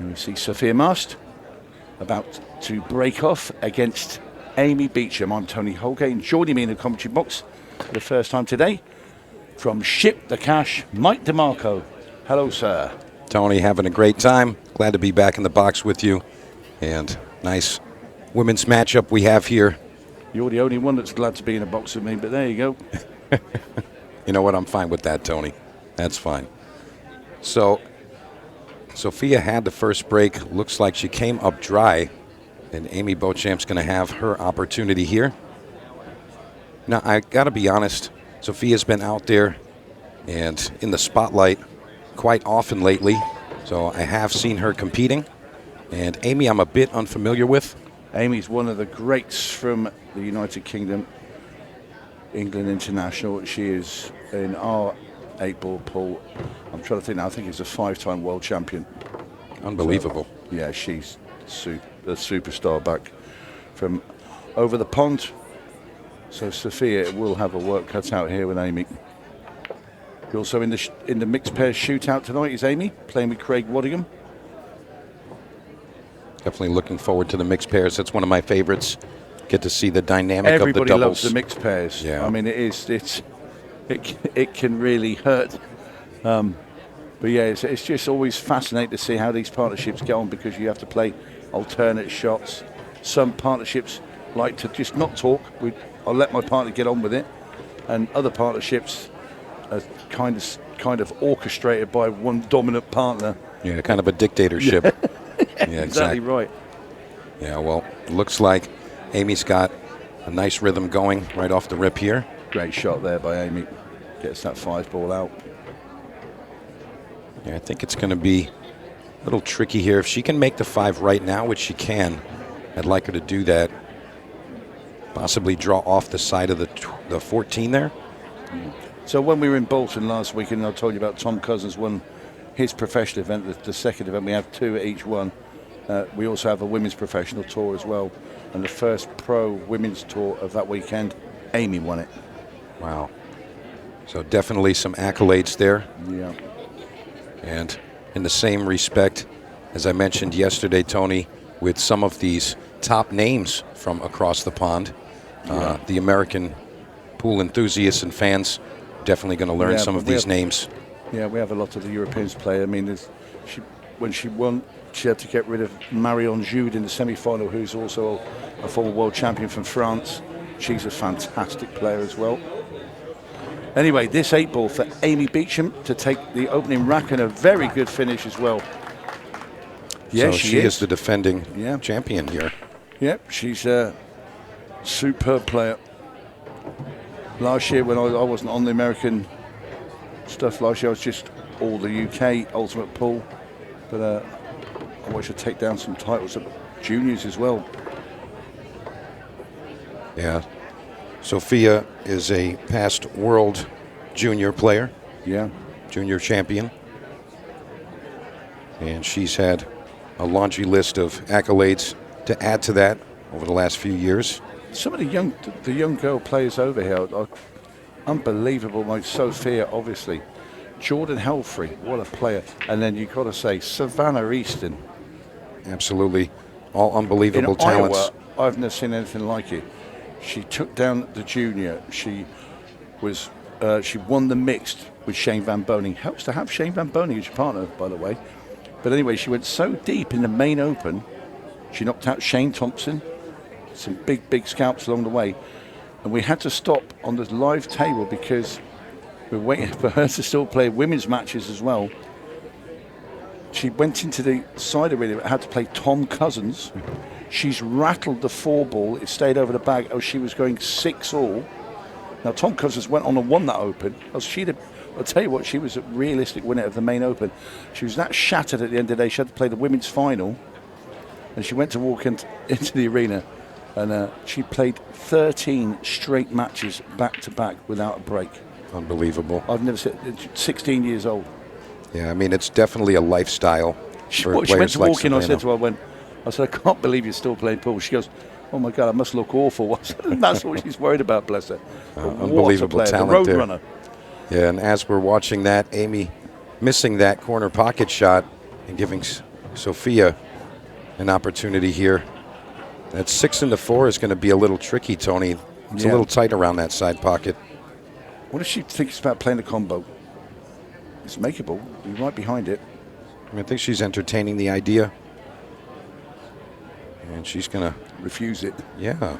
And we see Sofia Mast about to break off against Amy Beauchamp. I'm Tony Holgate, and joining me in the commentary box for the first time today, from Ship the Cash, Mike DeMarco. Hello, sir. Tony, having a great time. Glad to be back in the box with you. And nice women's matchup we have here. You're the only one that's glad to be in a box with me, but there you go. You know what? I'm fine with that, Tony. That's fine. So, Sophia had the first break. Looks like she came up dry. And Amy Beauchamp's going to have her opportunity here. Now, I got to be honest. Sophia's been out there and in the spotlight quite often lately. So I have seen her competing. And Amy, I'm a bit unfamiliar with. Amy's one of the greats from the United Kingdom, England International. She is in our 8-ball pool. I'm trying to think now. I think he's a 5-time world champion. Unbelievable. So, yeah, she's a superstar back from over the pond. So Sophia will have a work cut out here with Amy. Also in the mixed pairs shootout tonight is Amy, playing with Craig Waddingham. Definitely looking forward to the mixed pairs. That's one of my favorites. Get to see the dynamic of the doubles. Everybody loves the mixed pairs. Yeah. I mean, it can really hurt. But yeah, it's just always fascinating to see how these partnerships get on, because you have to play alternate shots. Some partnerships like to just not talk. I'll let my partner get on with it, and other partnerships are kind of orchestrated by one dominant partner. Yeah, kind of a dictatorship. Yeah, exactly right. Yeah, well, looks like Amy's got a nice rhythm going right off the rip here. Great shot there by Amy. Gets that 5-ball out. Yeah, I think it's going to be a little tricky here. If she can make the 5 right now, which she can, I'd like her to do that. Possibly draw off the side of the 14 there. So when we were in Bolton last week, and I told you about Tom Cousins won his professional event, the second event, we have 2 at each one. We also have a women's professional tour as well. And the first pro women's tour of that weekend, Amy won it. Wow. So definitely some accolades there. Yeah. And in the same respect, as I mentioned yesterday, Tony, with some of these top names from across the pond, the American pool enthusiasts and fans definitely going to learn some of these names. Yeah, we have a lot of the Europeans play. I mean, when she won, she had to get rid of Marion Jude in the semi-final, who's also a former world champion from France. She's a fantastic player as well. Anyway, this 8-ball for Amy Beauchamp to take the opening rack, and a very good finish as well. Yeah, so she is the defending champion here. Yep, she's a superb player. Last year, when I wasn't on the American stuff last year, I was just all the UK Ultimate Pool. But I watched her take down some titles at juniors as well. Yeah. Sophia is a past world junior player. Yeah. Junior champion. And she's had a laundry list of accolades to add to that over the last few years. Some of the young girl players over here are unbelievable. Like Sophia, obviously. Jordan Helfrey, what a player. And then you've got to say Savannah Easton. Absolutely. All unbelievable talents. Iowa, I've never seen anything like it. She took down the junior. She won the mixed with Shane Van Boning. Helps to have Shane Van Boning as your partner, by the way. But anyway, she went so deep in the main open. She knocked out Shane Thompson. Some big scalps along the way. And we had to stop on the live table because we're waiting for her to still play women's matches as well. She went into the side arena, but had to play Tom Cousins. She's rattled the 4-ball. It stayed over the bag. Oh, she was going 6-all. Now, Tom Cousins went on and won that open. I'll tell you what, she was a realistic winner of the main open. She was that shattered at the end of the day. She had to play the women's final. And she went to walk into the arena. And she played 13 straight matches back-to-back without a break. Unbelievable. I've never seen 16 years old. Yeah, I mean, it's definitely a lifestyle. She went to walk in, I said to her, I said, I can't believe you're still playing pool. She goes, oh my God, I must look awful. That's what she's worried about, bless her. Unbelievable talent the road there. Runner. Yeah, and as we're watching that, Amy missing that corner pocket shot and giving Sophia an opportunity here. That 6 into 4 is going to be a little tricky, Tony. It's a little tight around that side pocket. What if she thinks about playing a combo? It's makeable. You're right behind it. I think she's entertaining the idea. And she's going to refuse it. Yeah.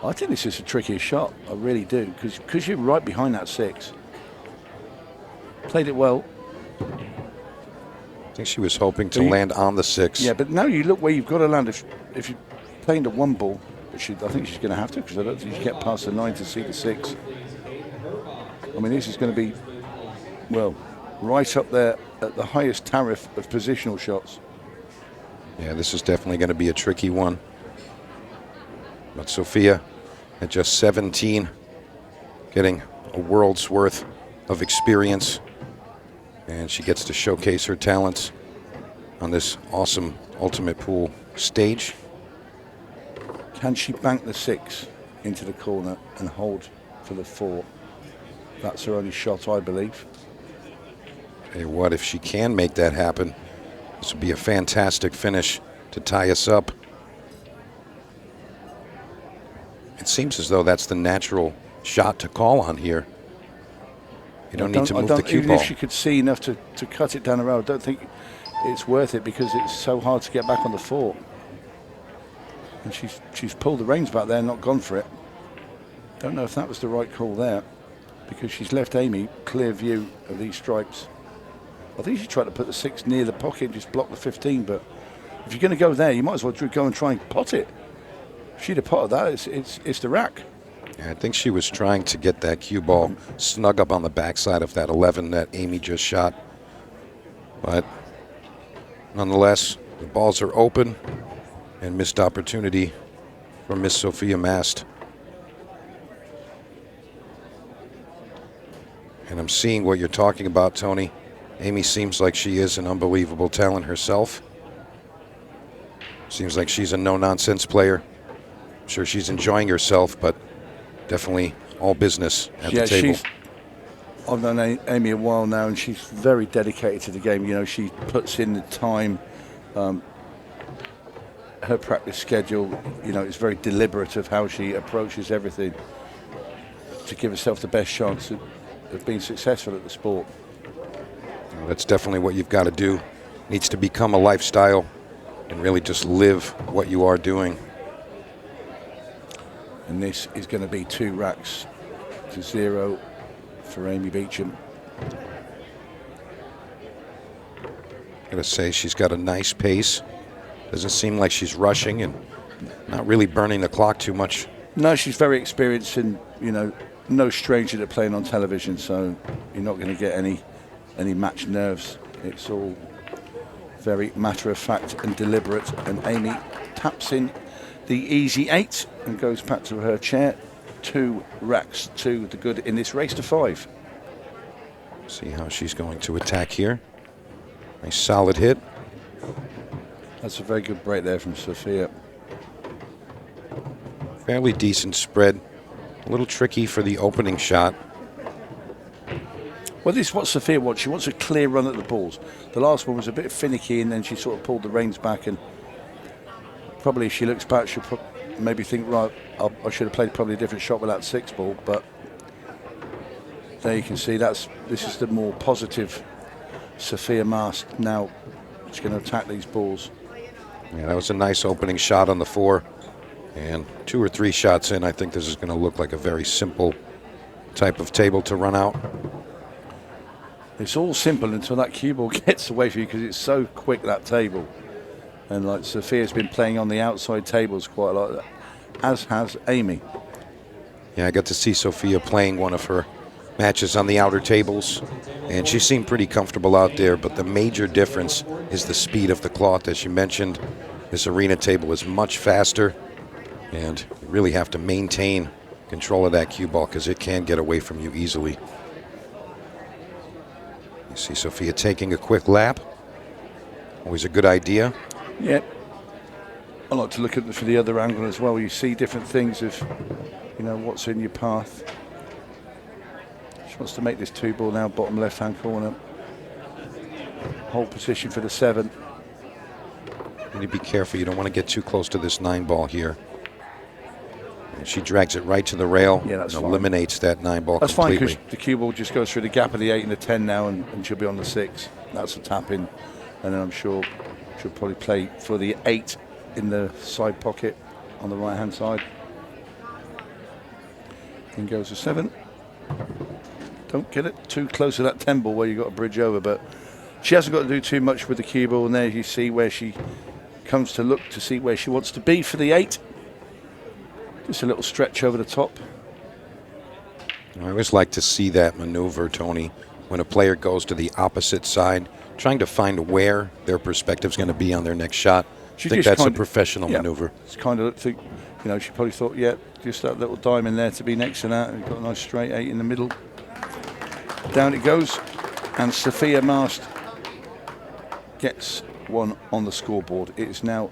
I think this is the trickiest shot. I really do. Because you're right behind that 6. Played it well. I think she was hoping to land on the 6. Yeah, but now you look where you've got to land. If you're playing the 1 ball, but I think she's going to have to, because I don't think she get past the 9 to see the 6. I mean, this is going to be, well, right up there at the highest tariff of positional shots. Yeah, this is definitely going to be a tricky one. But Sophia, at just 17, getting a world's worth of experience, and she gets to showcase her talents on this awesome Ultimate Pool stage. Can she bank the 6 into the corner and hold for the 4? That's her only shot, I believe. Hey, what if she can make that happen? This would be a fantastic finish to tie us up. It seems as though that's the natural shot to call on here. You don't need to move the cue even ball. if she could see enough to cut it down the road, I don't think it's worth it, because it's so hard to get back on the 4. And she's pulled the reins back there and not gone for it. Don't know if that was the right call there, because she's left Amy clear view of these stripes. I think she tried to put the 6 near the pocket and just block the 15, but if you're going to go there, you might as well go and try and pot it. If she'd have potted that, it's the rack. Yeah, I think she was trying to get that cue ball snug up on the backside of that 11 that Amy just shot. But nonetheless, the balls are open, and missed opportunity from Miss Sofia Mast. And I'm seeing what you're talking about, Tony. Amy seems like she is an unbelievable talent herself. Seems like she's a no-nonsense player. I'm sure she's enjoying herself, but definitely all business at the table. I've known Amy a while now, and she's very dedicated to the game. You know, she puts in the time. Her practice schedule, you know, is very deliberate of how she approaches everything to give herself the best chance of being successful at the sport. That's definitely what you've got to do. Needs to become a lifestyle and really just live what you are doing. And this is going to be 2 racks to 0 for Amy Beauchamp. Gotta say, she's got a nice pace. Doesn't seem like she's rushing and not really burning the clock too much. No, she's very experienced, and, you know, no stranger to playing on television, so you're not going to get any match nerves. It's all very matter of fact and deliberate, and Amy taps in the easy 8 and goes back to her chair. 2 racks to the good in this race to 5. See how she's going to attack here. Nice solid hit. That's a very good break there from Sophia. Fairly decent spread. A little tricky for the opening shot. Well, this is what Sophia wants. She wants a clear run at the balls. The last one was a bit finicky, and then she sort of pulled the reins back, and probably if she looks back, she'll maybe think, right, I should have played probably a different shot with that 6 ball, but there you can see this is the more positive Sofia Mast. Now she's going to attack these balls. Yeah, that was a nice opening shot on the 4. And 2 or 3 shots in, I think this is going to look like a very simple type of table to run out. It's all simple until that cue ball gets away from you, because it's so quick, that table. And like Sophia's been playing on the outside tables quite a lot, as has Amy. Yeah, I got to see Sophia playing one of her matches on the outer tables, and she seemed pretty comfortable out there, but the major difference is the speed of the cloth. As you mentioned, this arena table is much faster, and you really have to maintain control of that cue ball, because it can get away from you easily. You see Sophia taking a quick lap. Always a good idea. Yeah. I like to look at for the other angle as well. You see different things of, you know, what's in your path. She wants to make this 2 ball now, bottom left-hand corner. Hold position for the 7. You need to be careful. You don't want to get too close to this 9 ball here. And she drags it right to the rail and eliminates that 9 ball that's completely. That's fine because the cue ball just goes through the gap of the 8 and the 10 now, and she'll be on the 6. That's a tap in. And then I'm sure she'll probably play for the 8 in the side pocket on the right-hand side. In goes the 7. Don't get it too close to that 10 ball where you've got a bridge over, but she hasn't got to do too much with the cue ball. And there you see where she comes to look to see where she wants to be for the 8. Just a little stretch over the top. I always like to see that maneuver, Tony, when a player goes to the opposite side, trying to find where their perspective is going to be on their next shot. I think that's a professional maneuver. It's kind of, she probably thought, just that little diamond there to be next to that. We've got a nice straight 8 in the middle. Down it goes, and Sofia Mast gets one on the scoreboard. It is now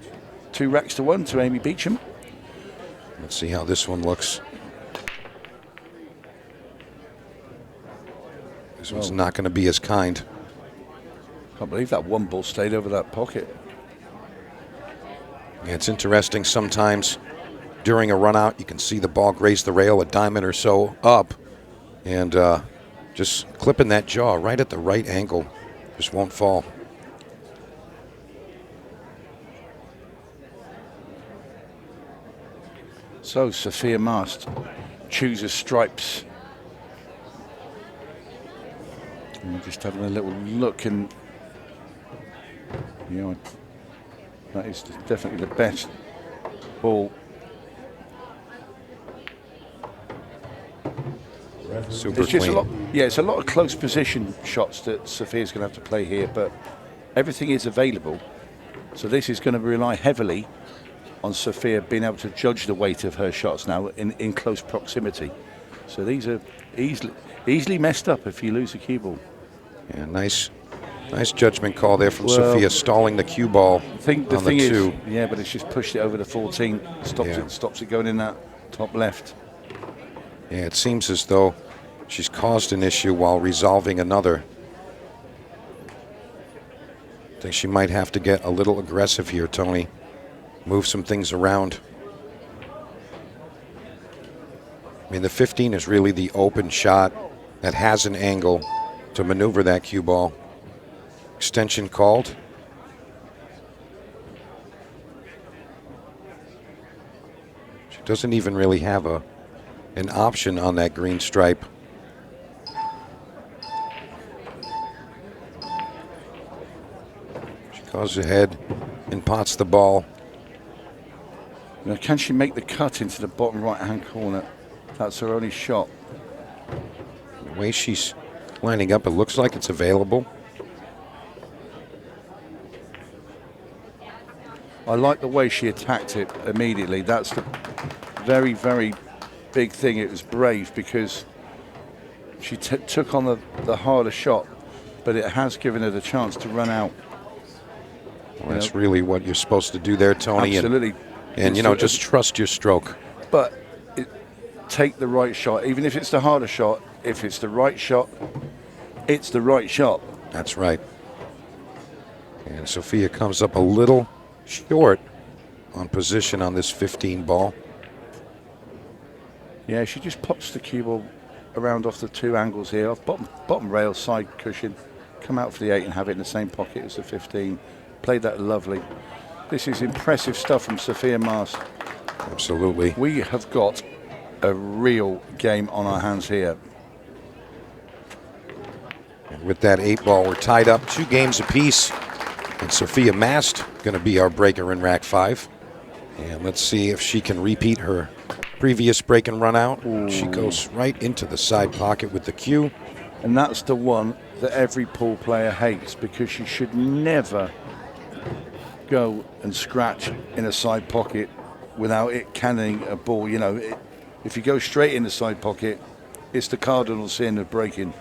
2-1 to Amy Beauchamp. Let's see how this one looks. This one's not going to be as kind. Can't believe that 1 ball stayed over that pocket. Yeah, it's interesting. Sometimes during a run out, you can see the ball graze the rail a diamond or so up, and just clipping that jaw right at the right angle just won't fall. So Sofia Mast chooses stripes. And just having a little look, and that is definitely the best ball. Super it's just clean. It's a lot of close position shots that Sofia's going to have to play here, but everything is available. So this is going to rely heavily on Sophia being able to judge the weight of her shots now in close proximity. So these are easily messed up if you lose a cue ball. Yeah, nice judgment call there from Sophia, stalling the cue ball. The thing is, but it's just pushed it over the 14, stops it going in that top left. Yeah, it seems as though she's caused an issue while resolving another. I think she might have to get a little aggressive here, Tony. Move some things around. I mean, the 15 is really the open shot that has an angle to maneuver that cue ball. Extension called. She doesn't even really have an option on that green stripe. She goes ahead and pots the ball. Now, can she make the cut into the bottom right-hand corner? That's her only shot. The way she's lining up, it looks like it's available. I like the way she attacked it immediately. That's the very, very big thing. It was brave because she took on the harder shot, but it has given her the chance to run out. Well, that's really what you're supposed to do there, Tony. Absolutely. And just trust your stroke. But take the right shot, even if it's the harder shot. If it's the right shot, it's the right shot. That's right. And Sophia comes up a little short on position on this 15 ball. Yeah, she just pops the cue ball around off the 2 angles here, off bottom rail, side cushion, come out for the 8 and have it in the same pocket as the 15. Played that lovely. This is impressive stuff from Sofia Mast. Absolutely. We have got a real game on our hands here. And with that 8 ball, we're tied up 2 games apiece. And Sofia Mast going to be our breaker in rack 5. And let's see if she can repeat her previous break and run out. Ooh. She goes right into the side pocket with the cue. And that's the one that every pool player hates, because you should never go and scratch in a side pocket without it cannoning a ball. If you go straight in the side pocket, it's the cardinal sin of breaking.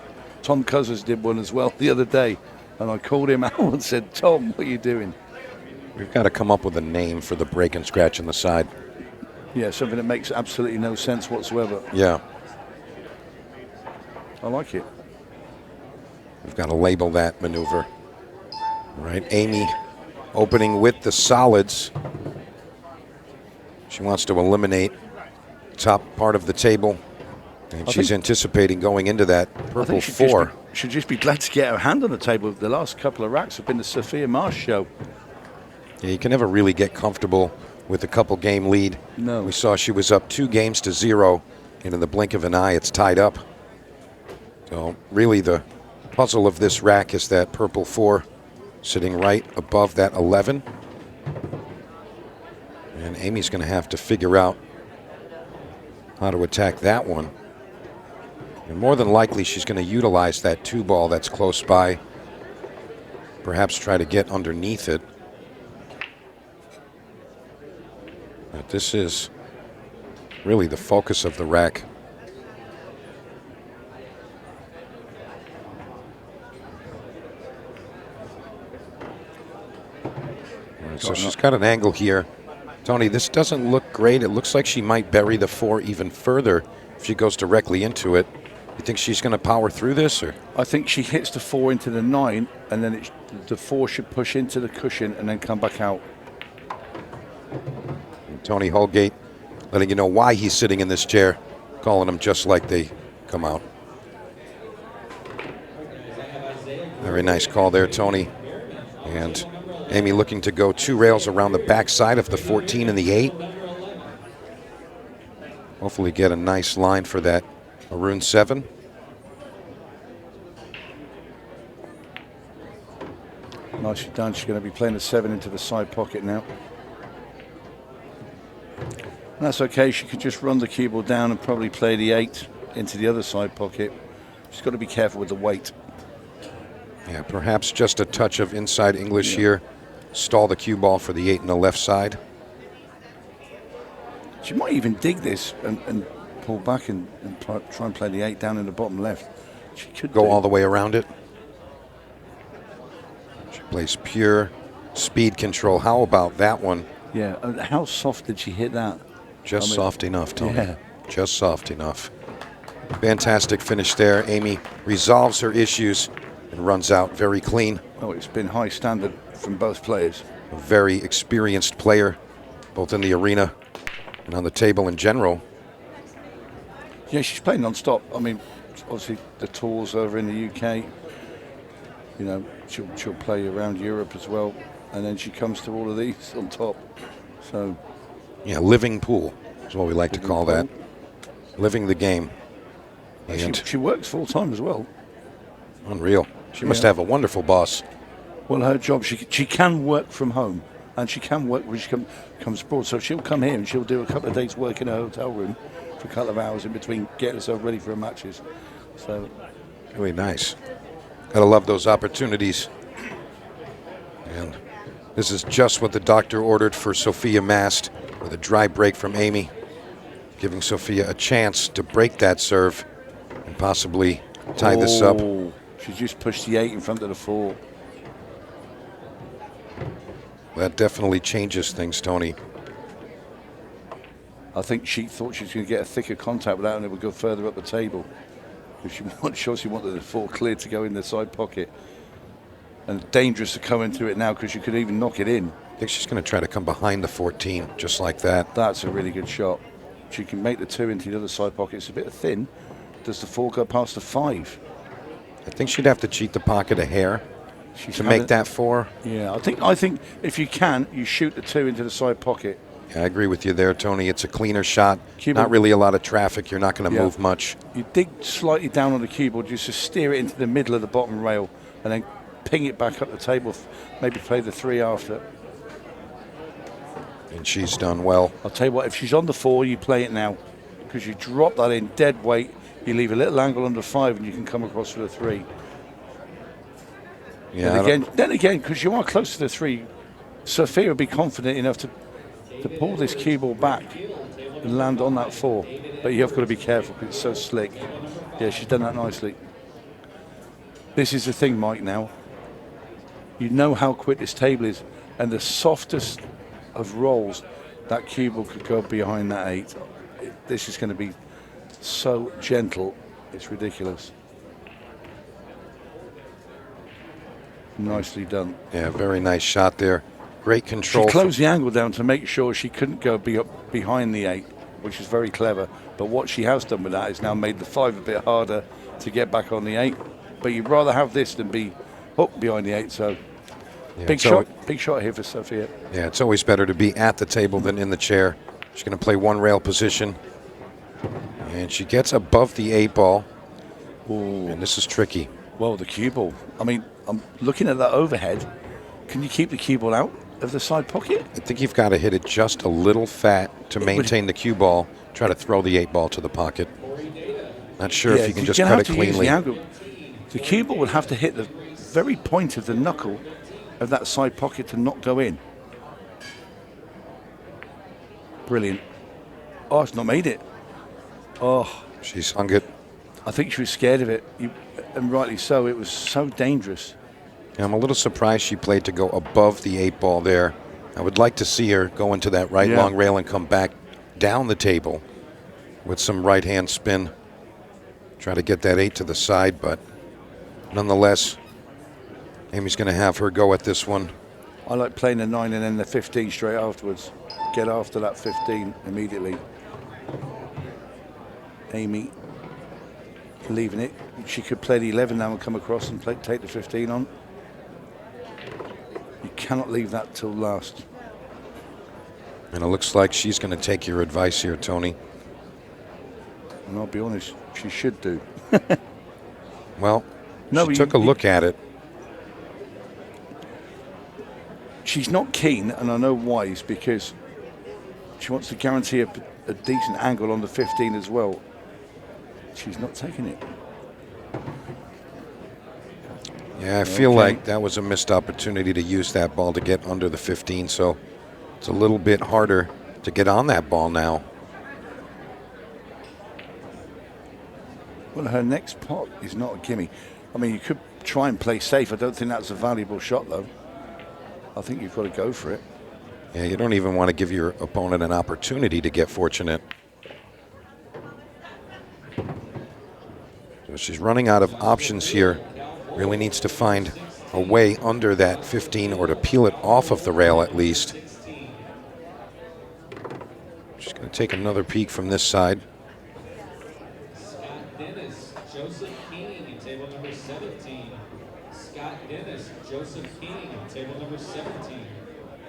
Tom Cousins did one as well the other day, and I called him out and said, Tom, what are you doing? We've got to come up with a name for the break and scratch in the side. Yeah, something that makes absolutely no sense whatsoever. Yeah. I like it. We've got to label that maneuver. Right, Amy opening with the solids. She wants to eliminate top part of the table, and she's anticipating going into that purple 4. Should just be glad to get her hand on the table. The last couple of racks have been the Sofia Mast show. Yeah, you can never really get comfortable with a couple game lead. No. We saw she was up 2 games to 0, and in the blink of an eye, it's tied up. So really the puzzle of this rack is that purple 4 sitting right above that 11. And Amy's going to have to figure out how to attack that one. And more than likely, she's going to utilize that 2 ball that's close by. Perhaps try to get underneath it. But this is really the focus of the rack. So she's got an angle here. Tony, this doesn't look great. It looks like she might bury the 4 even further if she goes directly into it. You think she's going to power through this? Or? I think she hits the 4 into the 9, and then the 4 should push into the cushion and then come back out. And Tony Holgate letting you know why he's sitting in this chair, calling them just like they come out. Very nice call there, Tony. And Amy looking to go 2 rails around the backside of the 14 and the 8. Hopefully get a nice line for that maroon 7. Nicely done. She's going to be playing the 7 into the side pocket now. And that's okay. She could just run the cue ball down and probably play the 8 into the other side pocket. She's got to be careful with the weight. Yeah, perhaps just a touch of inside English here. Stall the cue ball for the 8 on the left side. She might even dig this and pull back and try and play the 8 down in the bottom left. She could go all the way around it. She plays pure speed control. How about that one? Yeah, how soft did she hit that? Just soft enough, Tony. Yeah. Just soft enough. Fantastic finish there. Amy resolves her issues and runs out very clean. Oh, it's been high standard from both players. A very experienced player, both in the arena and on the table in general. Yeah, she's playing non-stop. I mean, obviously the tours over in the UK. You know, she'll play around Europe as well, and then she comes to all of these on top. So, yeah, living pool is what we like to call that. Living the game. And she works full time as well. Unreal. She must have a wonderful boss. Well, her job, she can work from home, and she can work when she comes abroad. So she'll come here and she'll do a couple of days work in a hotel room for a couple of hours in between getting herself ready for her matches. So, really nice. Gotta love those opportunities. And this is just what the doctor ordered for Sofia Mast, with a dry break from Amy, giving Sophia a chance to break that serve and possibly tie this up. She just pushed the 8 in front of the 4. That definitely changes things, Tony. I think she thought she was going to get a thicker contact with that and it would go further up the table. Because she wanted the 4 cleared to go in the side pocket. And dangerous to come into it now because you could even knock it in. I think she's going to try to come behind the 14, just like that. That's a really good shot. She can make the 2 into the other side pocket. It's a bit thin. Does the 4 go past the 5? I think she'd have to cheat the pocket a hair to make that 4. Yeah, I think if you can, you shoot the 2 into the side pocket. Yeah, I agree with you there, Tony. It's a cleaner shot. Not really a lot of traffic. You're not going to move much. You dig slightly down on the keyboard just to steer it into the middle of the bottom rail and then ping it back up the table, maybe play the 3 after. And she's done well. I'll tell you what, if she's on the 4, you play it now. Because you drop that in dead weight, you leave a little angle on the 5 and you can come across for the 3. Yeah. Then again, because you are close to the 3, Sophia would be confident enough to pull this cue ball back and land on that 4. But you have got to be careful because it's so slick. Yeah, she's done that nicely. This is the thing, Mike, now. You know how quick this table is, and the softest of rolls, that cue ball could go behind that 8. This is going to be so gentle, it's ridiculous. Nicely done. Yeah, very nice shot there. Great She control. closed the angle down to make sure she couldn't go behind the 8, which is very clever. But what she has done with that is now made the 5 a bit harder to get back on the 8. But you'd rather have this than be hooked behind the 8. So Yeah, big shot here for Sophia. Yeah, it's always better to be at the table than in the chair. She's going to play one rail position. And she gets above the 8 ball. Ooh. And this is tricky. Well, the cue ball. I mean, I'm looking at that overhead. Can you keep the cue ball out of the side pocket? I think you've got to hit it just a little fat to maintain the cue ball. Try to throw the 8 ball to the pocket. Not sure if you can just cut it cleanly. The cue ball would have to hit the very point of the knuckle of that side pocket to not go in. Brilliant. Oh, it's not made it. Oh. She's hung it. I think she was scared of it, and rightly so. It was so dangerous. Yeah, I'm a little surprised she played to go above the 8 ball there. I would like to see her go into that right long rail and come back down the table with some right-hand spin. Try to get that 8 to the side, but nonetheless, Amy's going to have her go at this one. I like playing the 9 and then the 15 straight afterwards. Get after that 15 immediately. Amy leaving it. She could play the 11 now and come across and take the 15 on. You cannot leave that till last. And it looks like she's going to take your advice here, Tony. And I'll be honest, she should do. Well, she took a look at it. She's not keen, and I know why. Is because she wants to guarantee a decent angle on the 15 as well. She's not taking it. Yeah, I feel like that was a missed opportunity to use that ball to get under the 15, so it's a little bit harder to get on that ball now. Well, her next pot is not a gimme. I mean, you could try and play safe. I don't think that's a valuable shot, though. I think you've got to go for it. Yeah, you don't even want to give your opponent an opportunity to get fortunate. So she's running out of options here. Really needs to find a way under that 15 or to peel it off of the rail at least. She's going to take another peek from this side.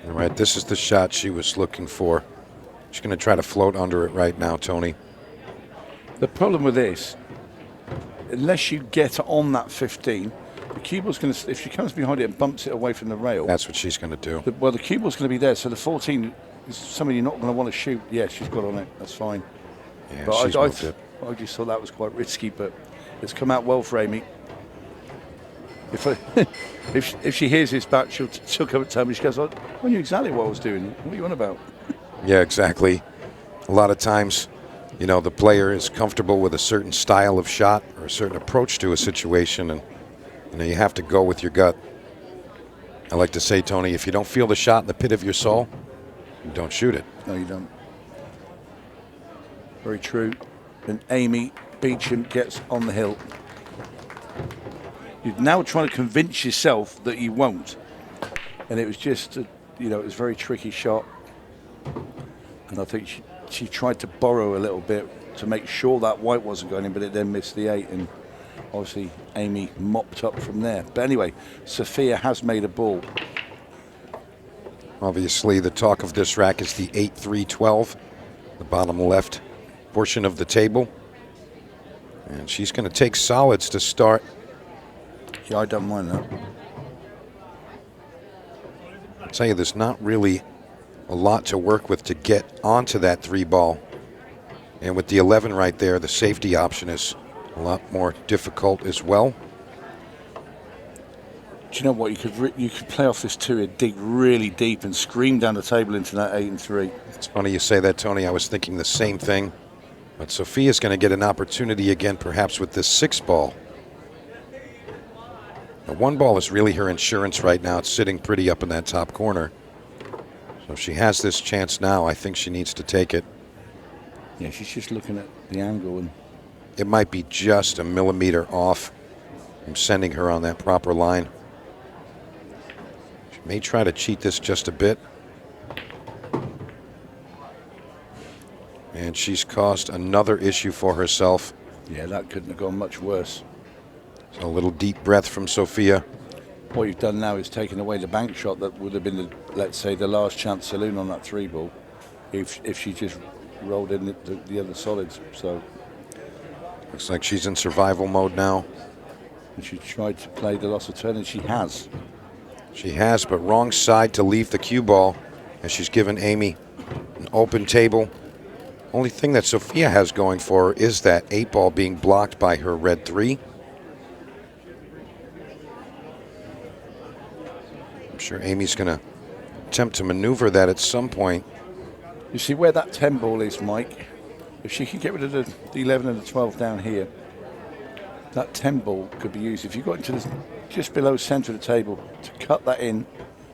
All right, this is the shot she was looking for. She's going to try to float under it right now, Tony. The problem with this, unless you get on that 15, the cue ball's going to, if she comes behind it and bumps it away from the rail. That's what she's going to do. Well, the cue ball's going to be there, so the 14 is something you're not going to want to shoot. Yeah, she's got on it. That's fine. Yeah, but she's moved it. I just thought that was quite risky, but it's come out well for Amy. If she hears this back, she'll come and tell me. She goes, I knew exactly what I was doing. What are you on about? Yeah, exactly. A lot of times, you know, the player is comfortable with a certain style of shot or a certain approach to a situation, and you know, you have to go with your gut. I like to say, Tony, if you don't feel the shot in the pit of your soul, you don't shoot it. No, you don't. Very true. And Amy Beauchamp gets on the hill. You're now trying to convince yourself that you won't. And it was just, it was a very tricky shot. And I think she tried to borrow a little bit to make sure that white wasn't going in, but it then missed the 8. And obviously, Amy mopped up from there. But anyway, Sophia has made a ball. Obviously, the talk of this rack is the 8-3-12, the bottom left portion of the table. And she's going to take solids to start. Yeah, I don't mind that. I'll tell you, there's not really a lot to work with to get onto that 3 ball. And with the 11 right there, the safety option is a lot more difficult as well. Do you know what? You could play off this 2 and dig really deep and scream down the table into that 8 and 3. It's funny you say that, Tony. I was thinking the same thing. But Sophia's going to get an opportunity again, perhaps with this 6 ball. The 1 ball is really her insurance right now. It's sitting pretty up in that top corner. So if she has this chance now, I think she needs to take it. Yeah, she's just looking at the angle, and it might be just a millimeter off from sending her on that proper line. She May try to cheat this just a bit. And she's caused another issue for herself. Yeah, that couldn't have gone much worse. So a little deep breath from Sophia. What you've done now is taken away the bank shot that would have been, let's say, the last chance saloon on that 3-ball if she just rolled in the other solids. So Looks like she's in survival mode now. and she tried to play the loss of turn, and she has. She has, but wrong side to leave the cue ball, and she's given Amy an open table. Only thing that Sophia has going for her is that 8-ball being blocked by her red 3. I'm sure Amy's going to attempt to maneuver that at some point. You see where that 10-ball is, Mike? If she can get rid of the 11 and the 12 down here, that 10-ball could be used. If you got into this just below centre of the table to cut that in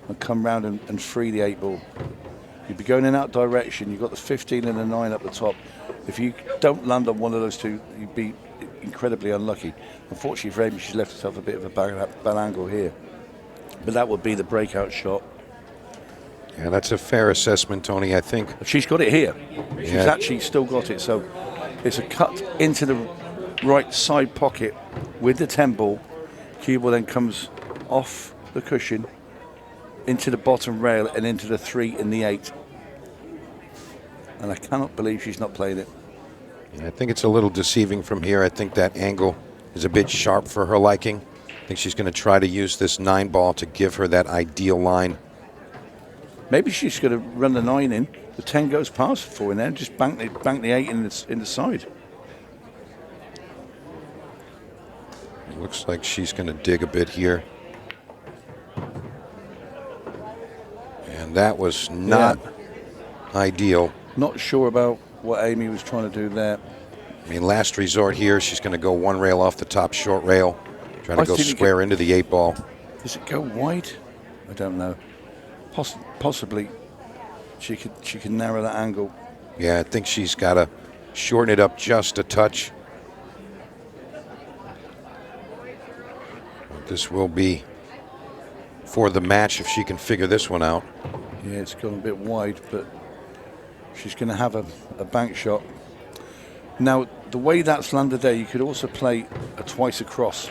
and come round and free the 8-ball, you'd be going in that direction. You've got the 15 and the 9 up the top. If you don't land on one of those two, you'd be incredibly unlucky. Unfortunately for Amy, she's left herself a bit of a bad angle here. But that would be the breakout shot. Yeah, that's a fair assessment, Tony. I think She's got it here. She's actually still got it. So it's a cut into the right side pocket with the 10-ball. Cue ball then comes off the cushion into the bottom rail and into the 3 and the 8. And I cannot believe she's not playing it. I think it's a little deceiving from here. I think that angle is a bit sharp for her liking. I think she's going to try to use this 9-ball to give her that ideal line. Maybe she's going to run the 9 in. The 10 goes past the 4 in there and just bank the 8 in the side. It looks like she's going to dig a bit here. And that was not ideal. Not sure about what Amy was trying to do there. I mean, last resort here, she's going to go one rail off the top short rail, trying to go square into the 8-ball. Does it go wide? I don't know. Possibly she can narrow that angle. Yeah, I think she's got to shorten it up just a touch. This will be for the match if she can figure this one out. Yeah, it's gone a bit wide, but she's going to have a bank shot. Now, the way that's landed there, you could also play a twice across.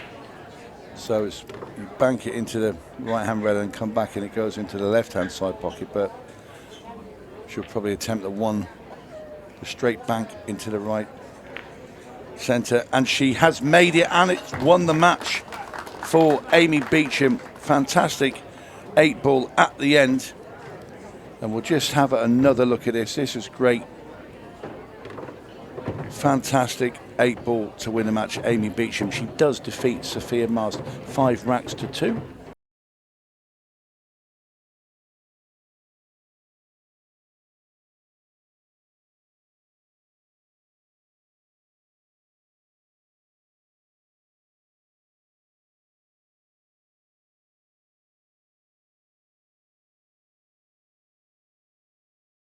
So it's, you bank it into the right-hand rail and come back and it goes into the left-hand side pocket, but she'll probably attempt the straight bank into the right centre. And she has made it, and it's won the match for Amy Beauchamp. Fantastic 8-ball at the end. And we'll just have another look at this. This is great. Fantastic 8-ball to win the match, Amy Beauchamp. She does defeat Sofia Mast 5 racks to 2.